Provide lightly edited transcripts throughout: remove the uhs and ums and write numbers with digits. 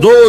2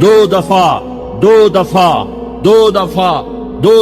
2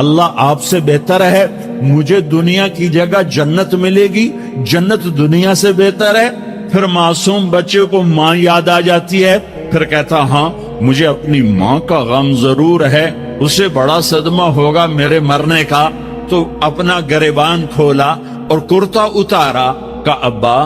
اللہ آپ سے بہتر ہے, مجھے دنیا کی جگہ جنت ملے گی, جنت دنیا سے بہتر ہے. پھر معصوم بچے کو ماں یاد آ جاتی ہے, پھر کہتا ہاں مجھے اپنی ماں کا غم ضرور ہے, اسے بڑا صدمہ ہوگا میرے مرنے کا. تو اپنا گریبان کھولا اور کرتا اتارا, کہ ابا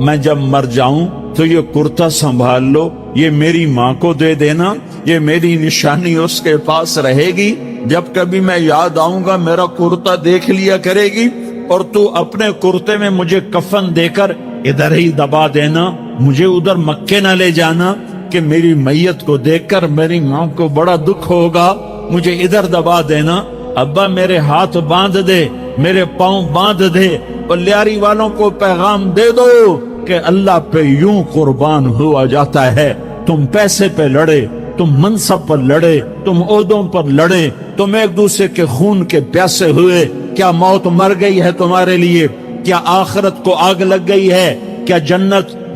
میں جب مر جاؤں تو یہ کرتا سنبھال لو, یہ میری ماں کو دے دینا, یہ میری نشانی اس کے پاس رہے گی, جب کبھی میں یاد آؤں گا میرا کرتا دیکھ لیا کرے گی, اور تو اپنے کرتے میں مجھے کفن دے کر ادھر ہی دبا دینا, مجھے ادھر مکے نہ لے جانا کہ میری میت کو دیکھ کر میری ماں کو بڑا دکھ ہوگا, مجھے ادھر دبا دینا. ابا میرے ہاتھ باندھ دے, میرے پاؤں باندھ دے, اور لیاری والوں کو پیغام دے دو کہ اللہ پہ یوں قربان ہوا جاتا ہے. تم پیسے پہ لڑے, تم منصب پر لڑے, تم عہدوں پر لڑے, تم ایک دوسرے کے خون کے پیاسے ہوئے. کیا موت مر گئی ہے تمہارے لیے؟ کیا آخرت کو آگ لگ گئی ہے؟ کیا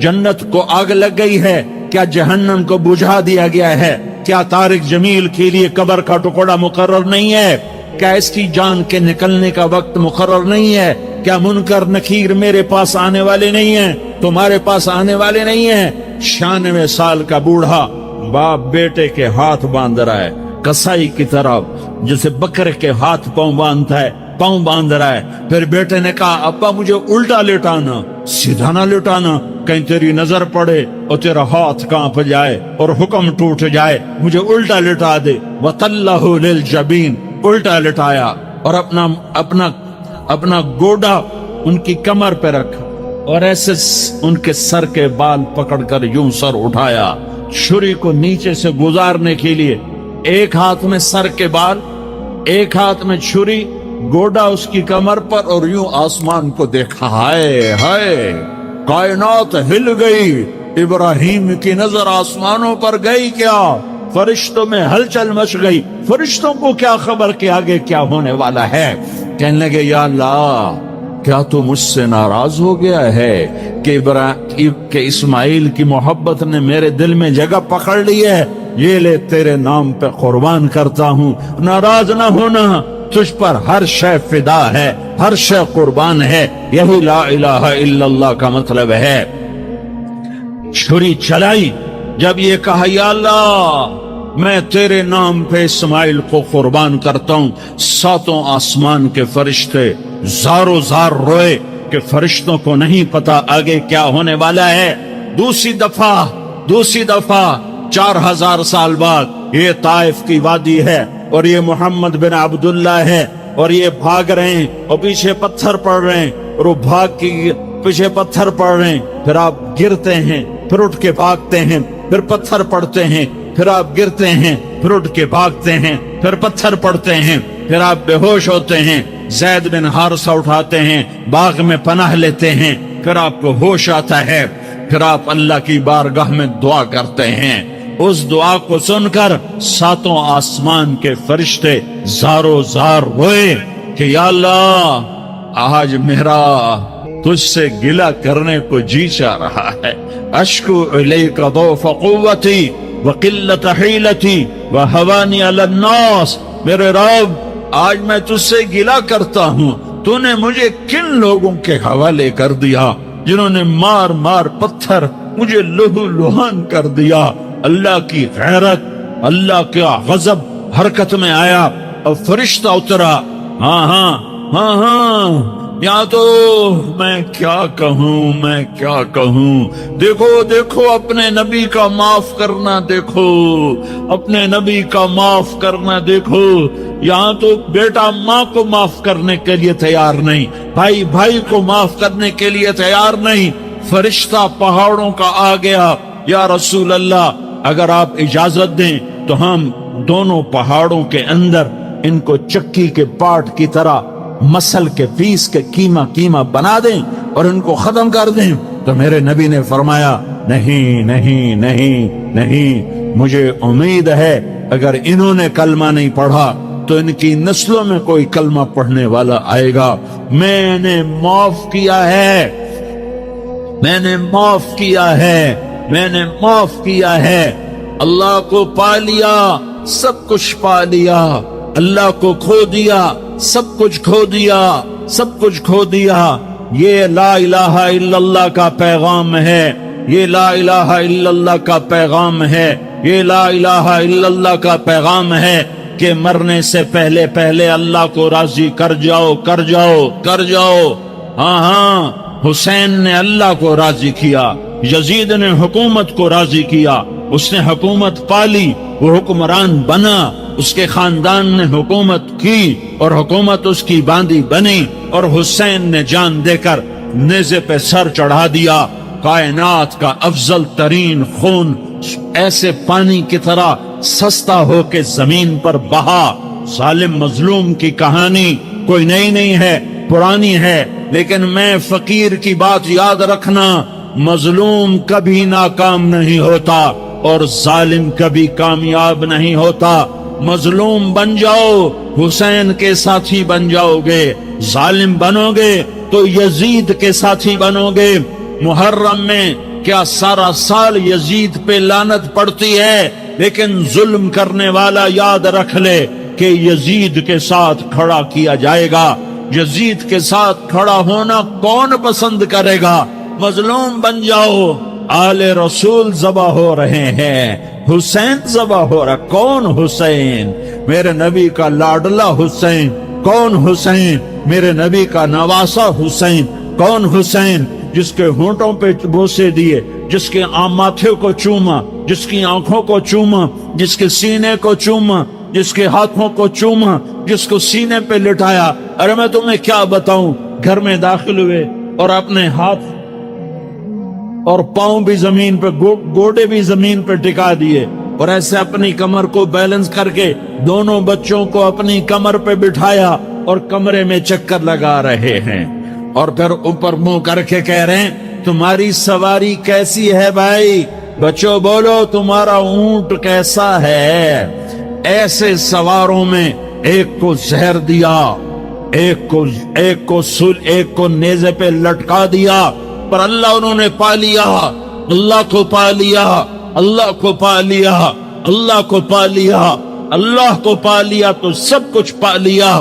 جنت کو آگ لگ گئی ہے؟ کیا جہنم کو بجھا دیا گیا ہے؟ کیا طارق جمیل کے لیے قبر کا ٹکڑا مقرر نہیں ہے؟ کیا اس کی جان کے نکلنے کا وقت مقرر نہیں ہے؟ کیا منکر نکیر میرے پاس آنے والے نہیں ہیں؟ تمہارے پاس آنے والے نہیں ہیں؟ 96 سال کا بوڑھا باپ بیٹے کے ہاتھ باندھ رہا ہے, کسائی کی طرح جسے بکرے کے ہاتھ پاؤں باندھتا ہے, پاؤں باندھ رہا ہے. پھر بیٹے نے کہا ابا مجھے الٹا لٹانا, سیدھا نہ لٹانا, کہیں تیری نظر پڑے اور تیرا ہاتھ کانپ جائے اور حکم ٹوٹ جائے, مجھے الٹا لٹا دے. وَطَلَّهُ لِلْجَبِينَ, الٹا لٹایا اور اپنا گوڈا ان کی کمر پہ رکھا, اور ایسے ان کے سر کے بال پکڑ کر یوں سر اٹھایا, چھری کو نیچے سے گزارنے کے لیے. ایک ہاتھ میں سر کے بال, ایک ہاتھ میں چھری, گوڈا اس کی کمر پر, اور یوں آسمان کو دیکھا. ہائے ہائے, کائنات ہل گئی, ابراہیم کی نظر آسمانوں پر گئی کیا؟ فرشتوں میں ہلچل مچ گئی. فرشتوں کو کیا خبر کہ آگے کیا ہونے والا ہے؟ کہنے لگے یا اللہ کیا تو مجھ سے ناراض ہو گیا ہے کہ اسماعیل کی محبت نے میرے دل میں جگہ پکڑ لی ہے؟ یہ لے تیرے نام پہ قربان کرتا ہوں, ناراض نہ ہونا, تجھ پر ہر شے فدا ہے, ہر شے قربان ہے. یہی لا الہ الا اللہ کا مطلب ہے. چھری چلائی, جب یہ کہا یا اللہ میں تیرے نام پہ اسماعیل کو قربان کرتا ہوں, 7 آسمان کے فرشتے زارو زار روئے کہ فرشتوں کو نہیں پتا آگے کیا ہونے والا ہے. دوسری دفعہ 4000 سال بعد یہ طائف کی وادی ہے, اور یہ محمد بن عبداللہ ہے, اور یہ بھاگ رہے ہیں اور پیچھے پتھر پڑ رہے ہیں, اور وہ بھاگ کے پیچھے پتھر پڑ رہے ہیں. پھر آپ گرتے ہیں, پھر اٹھ کے بھاگتے ہیں, پھر پتھر پڑتے ہیں, پھر آپ گرتے ہیں, پھر اٹھ کے بھاگتے ہیں, پھر پتھر پڑتے ہیں, پھر آپ بے ہوش ہوتے ہیں. زید بن حارثہ اٹھاتے ہیں, باغ میں پناہ لیتے ہیں, پھر آپ کو ہوش آتا ہے, پھر آپ اللہ کی بارگاہ میں دعا کرتے ہیں. اس دعا کو سن کر 7 آسمان کے فرشتے زارو زار روئے کہ یا اللہ آج میرا تجھ سے گلہ کرنے کو جی چاہ رہا ہے. اشکو الیک ضعف قوتی وقلت حیلتی وہوانی علی الناس, میرے رب آج میں تجھ سے گلہ کرتا ہوں, تو نے مجھے کن لوگوں کے حوالے کر دیا جنہوں نے مار مار پتھر مجھے لہو لہان کر دیا. اللہ کی غیرت, اللہ کا غضب حرکت میں آیا اور فرشتہ اترا. ہاں یا تو میں کیا کہوں. دیکھو اپنے نبی کا معاف کرنا, دیکھو اپنے نبی کا معاف کرنا. دیکھو یہاں تو بیٹا ماں کو معاف کرنے کے لیے تیار نہیں, بھائی کو معاف کرنے کے لیے تیار نہیں. فرشتہ پہاڑوں کا آ گیا, یا رسول اللہ اگر آپ اجازت دیں تو ہم دونوں پہاڑوں کے اندر ان کو چکی کے پاٹ کی طرح مسل کے پیس کے کیما بنا دیں اور ان کو ختم کر دیں. تو میرے نبی نے فرمایا نہیں, مجھے امید ہے اگر انہوں نے کلمہ نہیں پڑھا تو ان کی نسلوں میں کوئی کلمہ پڑھنے والا آئے گا. میں نے معاف کیا ہے, اللہ کو پا لیا, سب کچھ پا لیا, اللہ کو کھو دیا، سب کچھ کھو دیا، سب کچھ کھو دیا۔ یہ لا الہ الا اللہ کا پیغام ہے، یہ لا الہ الا اللہ کا پیغام ہے، یہ لا الہ الا اللہ کا پیغام ہے کہ مرنے سے پہلے پہلے اللہ کو راضی کر جاؤ، کر جاؤ، کر جاؤ۔ ہاں ہاں، حسین نے اللہ کو راضی کیا، یزید نے حکومت کو راضی کیا، اس نے حکومت پالی، وہ حکمران بنا، اس کے خاندان نے حکومت کی اور حکومت اس کی باندھی بنی، اور حسین نے جان دے کر نیزے پہ سر چڑھا دیا۔ کائنات کا افضل ترین خون ایسے پانی کی طرح سستا ہو کے زمین پر بہا۔ ظالم مظلوم کی کہانی کوئی نئی نہیں ہے، پرانی ہے، لیکن میں فقیر کی بات یاد رکھنا، مظلوم کبھی ناکام نہیں ہوتا اور ظالم کبھی کامیاب نہیں ہوتا۔ مظلوم بن جاؤ، حسین کے ساتھی بن جاؤ گے، ظالم بنو گے تو یزید کے ساتھی بنو گے۔ محرم میں کیا سارا سال یزید پہ لعنت پڑتی ہے، لیکن ظلم کرنے والا یاد رکھ لے کہ یزید کے ساتھ کھڑا کیا جائے گا۔ یزید کے ساتھ کھڑا ہونا کون پسند کرے گا؟ مظلوم بن جاؤ۔ آل رسول ذبح ہو رہے ہیں، حسین ذبح ہو رہا۔ کون حسین؟ میرے نبی کا لاڈلا حسین۔ کون حسین؟ میرے نبی کا نواسا حسین۔ کون حسین؟ جس کے ہونٹوں پہ بوسے دیے، جس کے ماتھے کو چوما، جس کی آنکھوں کو چوما، جس کے سینے کو چوما، جس کے ہاتھوں کو چوما، جس کو سینے پہ لٹایا۔ ارے میں تمہیں کیا بتاؤں، گھر میں داخل ہوئے اور اپنے ہاتھ اور پاؤں بھی زمین پہ، گوڑے بھی زمین پہ ٹکا دیے، اور ایسے اپنی کمر کو بیلنس کر کے دونوں بچوں کو اپنی کمر پہ بٹھایا اور کمرے میں چکر لگا رہے ہیں، اور پھر اوپر منہ کر کے کہہ رہے ہیں تمہاری سواری کیسی ہے بھائی؟ بچوں بولو تمہارا اونٹ کیسا ہے؟ ایسے سواروں میں ایک کو زہر دیا، ایک کو نیزے پہ لٹکا دیا، پر اللہ انہوں نے پا لیا، اللہ کو پا لیا، اللہ کو پا لیا، اللہ کو پا لیا، اللہ کو پا لیا تو سب کچھ پا لیا۔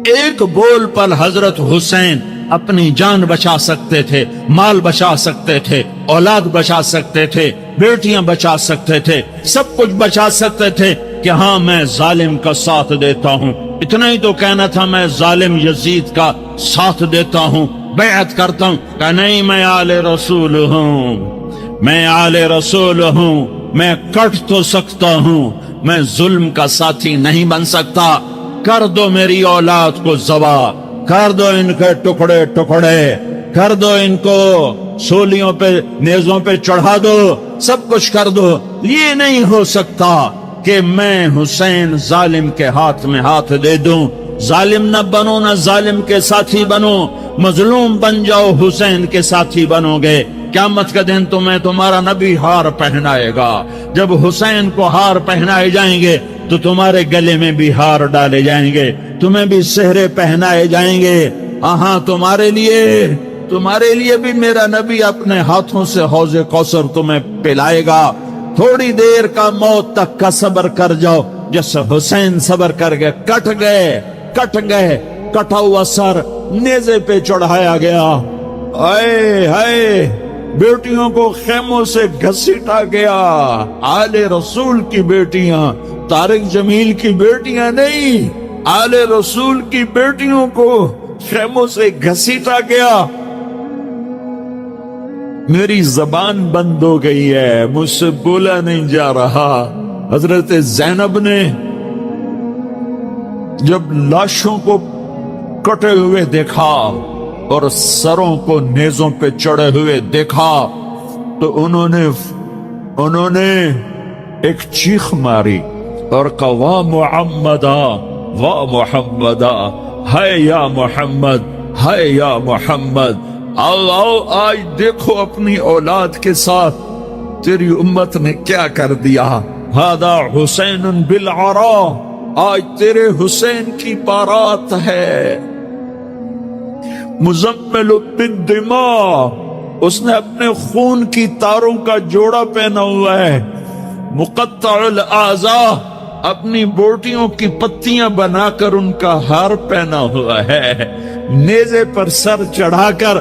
ایک بول پر حضرت حسین اپنی جان بچا سکتے تھے، مال بچا سکتے تھے، اولاد بچا سکتے تھے، بیٹیاں بچا سکتے تھے، سب کچھ بچا سکتے تھے کہ ہاں میں ظالم کا ساتھ دیتا ہوں۔ اتنا ہی تو کہنا تھا میں ظالم یزید کا ساتھ دیتا ہوں، بیعت کرتا ہوں، کہ نہیں میں آل رسول ہوں، میں آل رسول ہوں، میں کٹ تو سکتا ہوں، میں ظلم کا ساتھی نہیں بن سکتا۔ کر دو میری اولاد کو ذبح، کر دو ان کے ٹکڑے ٹکڑے، کر دو ان کو سولیوں پہ نیزوں پہ چڑھا دو، سب کچھ کر دو۔ یہ نہیں ہو سکتا کہ میں حسین ظالم کے ہاتھ میں ہاتھ دے دوں۔ ظالم نہ بنو، نہ ظالم کے ساتھی بنو، مظلوم بن جاؤ، حسین کے ساتھی بنو گے۔ قیامت کا دن تمہیں تمہارا نبی ہار پہنائے گا۔ جب حسین کو ہار پہنائے جائیں گے تو تمہارے گلے میں بھی ہار ڈالے جائیں گے، تمہیں بھی سہرے پہنائے جائیں گے۔ ہاں تمہارے لیے بھی میرا نبی اپنے ہاتھوں سے حوض کوثر تمہیں پلائے گا۔ تھوڑی دیر کا موت تک کا صبر کر جاؤ، جیسے حسین صبر کر گئے، کٹ گئے، کٹا ہوا سر نیزے پہ چڑھایا گیا۔ آئے ہائے، بیٹیوں کو خیموں سے گھسیٹا گیا۔ آل رسول کی بیٹیاں، طارق جمیل کی بیٹیاں نہیں، آل رسول کی بیٹیوں کو خیموں سے گھسیٹا گیا۔ میری زبان بند ہو گئی ہے، مجھ سے بولا نہیں جا رہا۔ حضرت زینب نے جب لاشوں کو کٹے ہوئے دیکھا اور سروں کو نیزوں پہ چڑھے ہوئے دیکھا تو انہوں نے ایک چیخ ماری اور کہا واہ محمدا، واہ محمدا، ہے یا محمد، ہے یا محمد۔ آؤ آج دیکھو اپنی اولاد کے ساتھ تیری امت نے کیا کر دیا۔ ہذا حسین بالعرا، آج تیرے حسین کی بارات ہے۔ مزمل بالدماء، اس نے اپنے خون کی تاروں کا جوڑا پہنا ہوا ہے۔ مقطع الاعضاء، اپنی بوٹیوں کی پتیاں بنا کر ان کا ہار پہنا ہوا ہے، نیزے پر سر چڑھا کر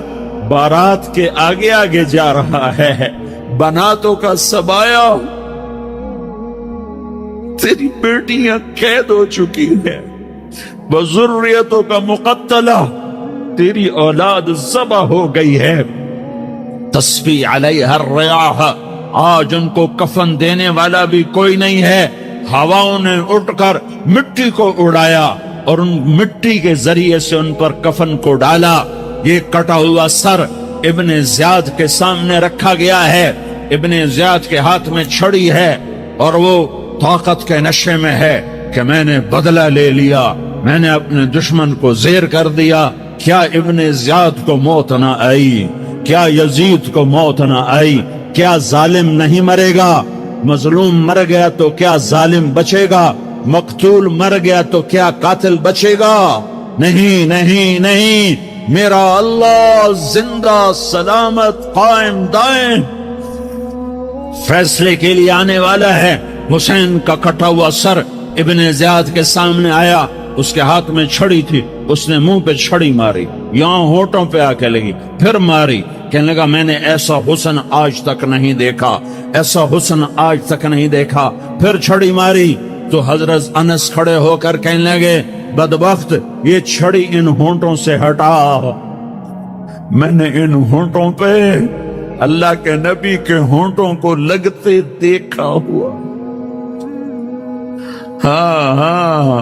بارات کے آگے آگے جا رہا ہے، بناتوں کا سبایا، تیری بیٹیاں قید ہو چکی ہیں، وذریتوں کا مقتلہ، تیری اولاد ذبح ہو گئی ہے، تصفی علیہ الریاح، آج ان کو کفن دینے والا بھی کوئی نہیں ہے، ہواؤں نے اٹھ کر مٹی کو اڑایا اور ان مٹی کے ذریعے سے ان پر کفن کو ڈالا۔ یہ کٹا ہوا سر ابن زیاد کے سامنے رکھا گیا ہے، ابن زیاد کے ہاتھ میں چھڑی ہے اور وہ طاقت کے نشے میں ہے کہ میں نے بدلہ لے لیا، میں نے اپنے دشمن کو زیر کر دیا۔ کیا ابن زیاد کو موت نہ آئی؟ کیا یزید کو موت نہ آئی؟ کیا ظالم نہیں مرے گا؟ مظلوم مر گیا تو کیا ظالم بچے گا؟ مقتول مر گیا تو کیا قاتل بچے گا؟ نہیں نہیں نہیں، میرا اللہ زندہ سلامت قائم دائم فیصلے کے لیے آنے والا ہے۔ حسین کا کٹا ہوا سر ابن زیاد کے سامنے آیا، اس کے ہاتھ میں چھڑی تھی، اس نے منہ پہ چھڑی ماری، یہاں ہونٹوں پہ آ کے لگی، پھر ماری، کہنے لگا میں نے ایسا حسن آج تک نہیں دیکھا، ایسا حسن آج تک نہیں دیکھا، پھر چھڑی ماری تو حضرت انس کھڑے ہو کر کہنے لگے بدبخت، یہ چھڑی ان ہونٹوں سے ہٹا، میں نے ان ہونٹوں پہ اللہ کے نبی کے ہونٹوں کو لگتے دیکھا ہوا۔ ہاں ہاں،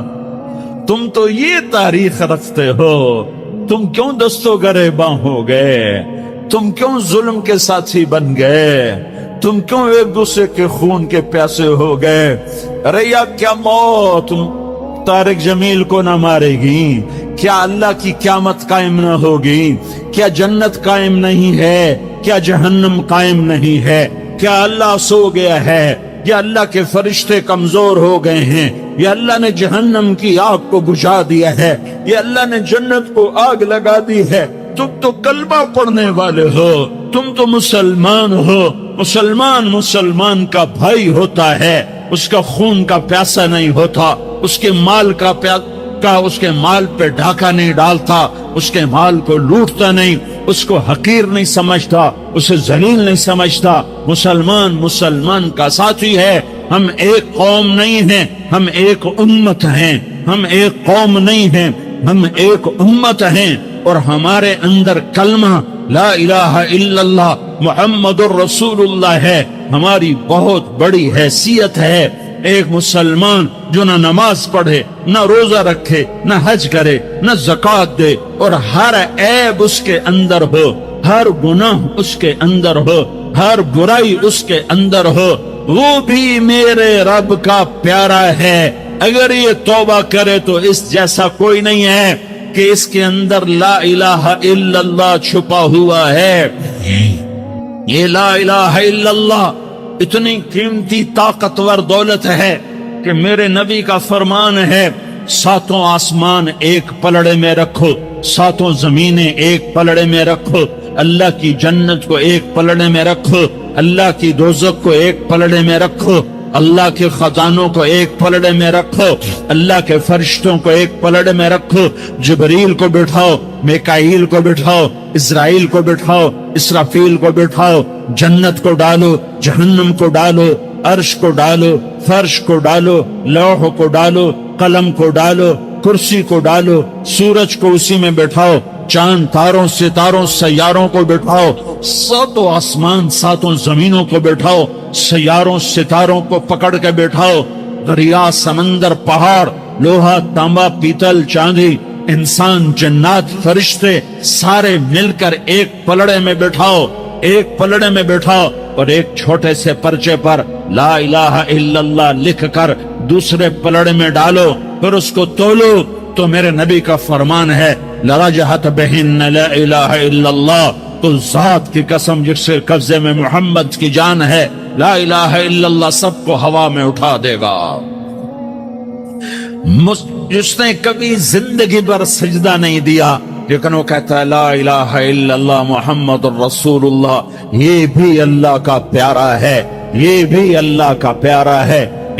تم تو یہ تاریخ رکھتے ہو، تم کیوں دستو گریباں ہو گئے؟ تم کیوں ظلم کے ساتھی بن گئے؟ تم کیوں ایک دوسرے کے خون کے پیاسے ہو گئے؟ ارے یا کیا موت طارق جمیل کو نہ مارے گی؟ کیا اللہ کی قیامت قائم نہ ہوگی؟ کیا جنت قائم نہیں ہے؟ کیا جہنم قائم نہیں ہے؟ کیا اللہ سو گیا ہے؟ یا اللہ کے فرشتے کمزور ہو گئے ہیں؟ یا اللہ نے جہنم کی آگ کو بجھا دیا ہے؟ یا اللہ نے جنت کو آگ لگا دی ہے؟ تم تو کلمہ پڑھنے والے ہو، تم تو مسلمان ہو۔ مسلمان کا بھائی ہوتا ہے، اس کا خون کا پیاسا نہیں ہوتا، اس کے مال اس کے مال پہ ڈھاکہ نہیں ڈالتا، اس کے مال کو لوٹتا نہیں، اس کو حقیر نہیں سمجھتا، اسے ذلیل نہیں سمجھتا۔ مسلمان کا ساتھی ہے۔ ہم ایک قوم نہیں ہیں، ہم ایک امت ہیں، ہم ایک قوم نہیں ہیں، ہم ایک امت ہیں، اور ہمارے اندر کلمہ لا الہ الا اللہ محمد الرسول اللہ ہے، ہماری بہت بڑی حیثیت ہے۔ ایک مسلمان جو نہ نماز پڑھے، نہ روزہ رکھے، نہ حج کرے، نہ زکوٰۃ دے، اور ہر عیب اس کے اندر ہو، ہر گناہ اس کے اندر ہو، ہر برائی اس کے اندر ہو، وہ بھی میرے رب کا پیارا ہے۔ اگر یہ توبہ کرے تو اس جیسا کوئی نہیں ہے کہ اس کے اندر لا الہ الا اللہ چھپا ہوا ہے۔ یہ لا الہ الا اللہ اتنی قیمتی طاقتور دولت ہے کہ میرے نبی کا فرمان ہے، ساتوں آسمان ایک پلڑے میں رکھو، ساتوں زمینیں ایک پلڑے میں رکھو، اللہ کی جنت کو ایک پلڑے میں رکھو، اللہ کی دوزخ کو ایک پلڑے میں رکھو، اللہ کے خزانوں کو ایک پلڑے میں رکھو، اللہ کے فرشتوں کو ایک پلڑے میں رکھو، جبریل کو بٹھاؤ، میکائیل کو بٹھاؤ، اسرائیل کو بٹھاؤ، اسرافیل کو بٹھاؤ، جنت کو ڈالو، جہنم کو ڈالو، عرش کو ڈالو، فرش کو ڈالو، لوح کو ڈالو، قلم کو ڈالو، کرسی کو ڈالو، سورج کو اسی میں بٹھاؤ، چاند تاروں ستاروں سیاروں کو بٹھاؤ، ساتوں آسمان ساتوں زمینوں کو بٹھاؤ، سیاروں ستاروں کو پکڑ کے بٹھاؤ، دریا سمندر پہاڑ لوہا تانبا پیتل چاندی انسان جنات فرشتے سارے مل کر ایک پلڑے میں بٹھاؤ، ایک پلڑے میں بٹھاؤ، اور ایک چھوٹے سے پرچے پر لا الہ الا اللہ لکھ کر دوسرے پلڑے میں ڈالو، پھر اس کو تولو تو میرے نبی کا فرمان ہے لرجحت بہن لا الہ الا اللہ، تو ذات کی قسم جس سے قبضے میں محمد کی جان ہے، لا الہ الا اللہ سب کو ہوا میں اٹھا دے گا۔ جس نے کبھی زندگی پر سجدہ نہیں دیا لیکن وہ کہتا ہے لا الہ الا اللہ محمد الرسول اللہ، یہ بھی اللہ کا پیارا ہے، یہ بھی اللہ کا پیارا ہے۔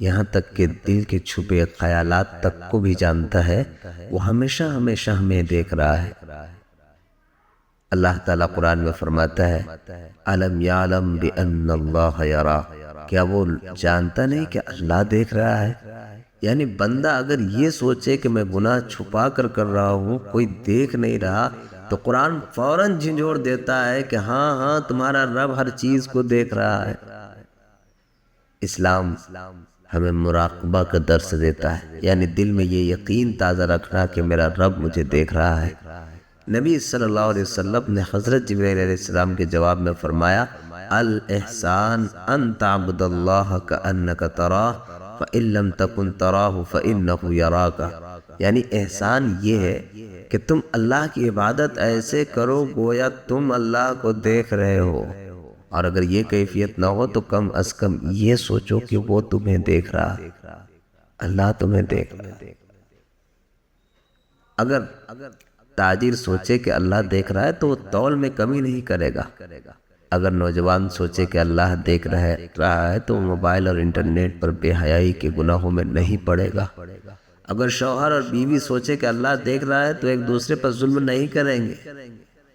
یہاں تک کہ دل کے چھپے خیالات تک کو بھی جانتا ہے، وہ ہمیشہ ہمیشہ ہمیں دیکھ رہا ہے۔ اللہ تعالیٰ قرآن میں فرماتا ہے أَلَمْ يَعْلَمْ بِأَنَّ اللَّهَ يَرَى، کیا وہ جانتا نہیں کہ اللہ دیکھ رہا ہے؟ یعنی بندہ اگر یہ سوچے کہ میں گناہ چھپا کر رہا ہوں، کوئی دیکھ نہیں رہا، تو قرآن فوراً جھنجھوڑ دیتا ہے کہ ہاں تمہارا رب ہر چیز کو دیکھ رہا ہے۔ اسلام ہمیں مراقبہ کا درس دیتا ہے، یعنی دل میں یہ یقین تازہ رکھنا کہ میرا رب مجھے دیکھ رہا ہے۔ نبی صلی اللہ علیہ وسلم نے حضرت جبرائیل علیہ السلام کے جواب میں فرمایا الاحسان ان تعبد اللہ کأنک تراہ فإن لم تکن تراہ فإنہ یراک، یعنی احسان یہ ہے کہ تم اللہ کی عبادت ایسے کرو گویا تم اللہ کو دیکھ رہے ہو، اور اگر یہ کیفیت نہ ہو تو کم از کم یہ سوچو کہ وہ تمہیں دیکھ رہا، اللہ تمہیں دیکھ رہا۔ اگر تاجر سوچے کہ اللہ دیکھ رہا ہے تو وہ تول میں کمی نہیں کرے گا۔ اگر نوجوان سوچے کہ اللہ دیکھ رہا ہے تو وہ موبائل اور انٹرنیٹ پر بے حیائی کے گناہوں میں نہیں پڑے گا۔ اگر شوہر اور بیوی سوچے کہ اللہ دیکھ رہا ہے تو ایک دوسرے پر ظلم نہیں کریں گے۔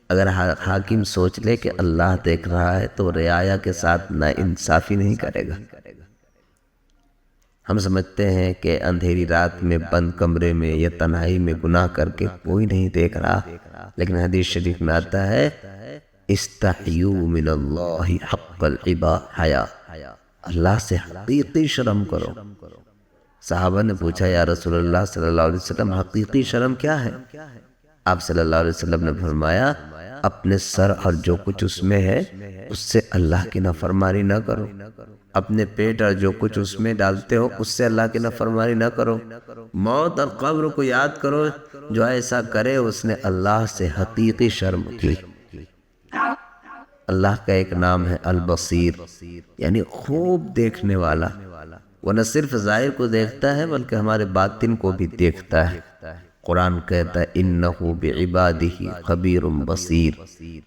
اگر حاکم سوچ لے کہ اللہ دیکھ رہا ہے تو رعایا کے ساتھ ناانصافی نہیں کرے گا۔ ہم سمجھتے ہیں کہ اندھیری رات میں بند کمرے میں یا تنہائی میں گناہ کر کے کوئی نہیں دیکھ رہا، لیکن حدیث شریف میں آتا ہے استحیوا من اللہ حق الحیا، اللہ سے حقیقی شرم کرو۔ صحابہ نے پوچھا یا رسول اللہ صلی اللہ علیہ وسلم حقیقی شرم کیا ہے؟ آپ صلی اللہ علیہ وسلم نے فرمایا اپنے سر اور جو کچھ اس میں ہے اس سے اللہ کی نافرمانی نہ کرو، اپنے پیٹ اور جو کچھ اس میں ڈالتے ہو اس سے اللہ کی نافرمانی نہ کرو، موت اور قبر کو یاد کرو، جو ایسا کرے اس نے اللہ سے حقیقی شرم کی۔ اللہ کا ایک نام ہے البصیر، یعنی خوب دیکھنے والا، وہ نہ صرف ظاہر کو دیکھتا ہے بلکہ ہمارے باطن کو بھی دیکھتا ہے۔ قرآن کہتا ہے انہ بعبادہ خبیر بصیر،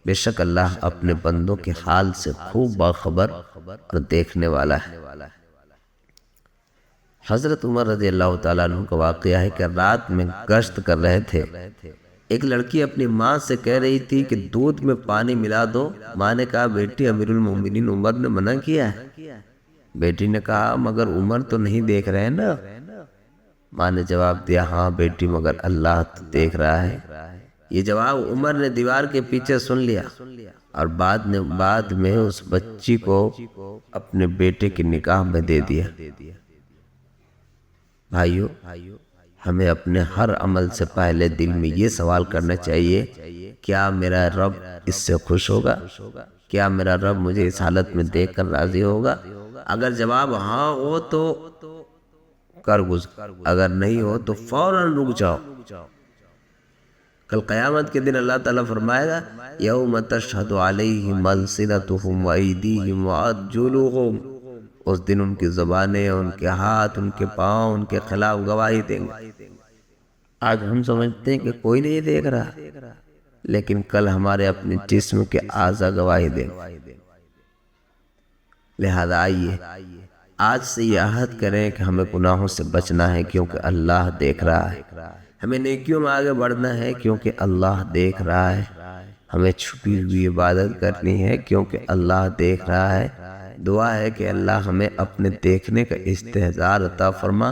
بے شک اللہ اپنے بندوں کے حال سے خوب باخبر اور دیکھنے والا ہے۔ حضرت عمر رضی اللہ تعالیٰ عنہ کا واقعہ ہے کہ رات میں گشت کر رہے تھے، ایک لڑکی اپنی ماں سے کہہ رہی تھی کہ دودھ میں پانی ملا دو۔ ماں نے کہا بیٹی امیر المومنین عمر نے منع کیا ہے۔ بیٹی نے کہا مگر عمر تو نہیں دیکھ رہے نا؟ ماں نے جواب دیا ہاں بیٹی مگر اللہ تو دیکھ رہا ہے۔ یہ جواب عمر نے دیوار کے پیچھے سن لیا اور بعد میں اس بچی کو اپنے بیٹے کی نکاح میں دے دیا۔ بھائیو، ہمیں اپنے ہر عمل سے پہلے دل میں یہ سوال کرنا چاہیے کیا میرا رب اس سے خوش ہوگا؟ کیا میرا رب مجھے اس حالت میں دیکھ کر راضی ہوگا؟ اگر جواب ہاں ہو تو کر گزر، اگر نہیں ہو تو فوراً رک جاؤ۔ کل قیامت کے دن اللہ تعالیٰ فرمائے گا یوم تشہد علیہم السنتہم وایدیہم وارجلہم، اس دن ان کی زبانیں، ان کے ہاتھ، ان کے پاؤں ان کے خلاف گواہی دیں گے۔ آج ہم سمجھتے ہیں کہ کوئی نہیں دیکھ رہا، لیکن کل ہمارے اپنے جسم کے اعضاء گواہی دیں گے۔ لہذا آئیے آج سے یہ عہد کریں کہ ہمیں گناہوں سے بچنا ہے کیونکہ اللہ دیکھ رہا ہے، ہمیں نیکیوں میں آگے بڑھنا ہے کیونکہ اللہ دیکھ رہا ہے، ہمیں چھپی ہوئی عبادت کرنی ہے کیونکہ اللہ دیکھ رہا ہے۔ دعا ہے کہ اللہ ہمیں اپنے دیکھنے کا استحضار عطا فرما،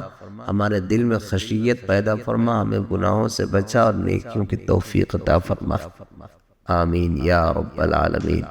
ہمارے دل میں خشیت پیدا فرما، ہمیں گناہوں سے بچا اور نیکیوں کی توفیق عطا فرما۔ آمین یا رب العالمین۔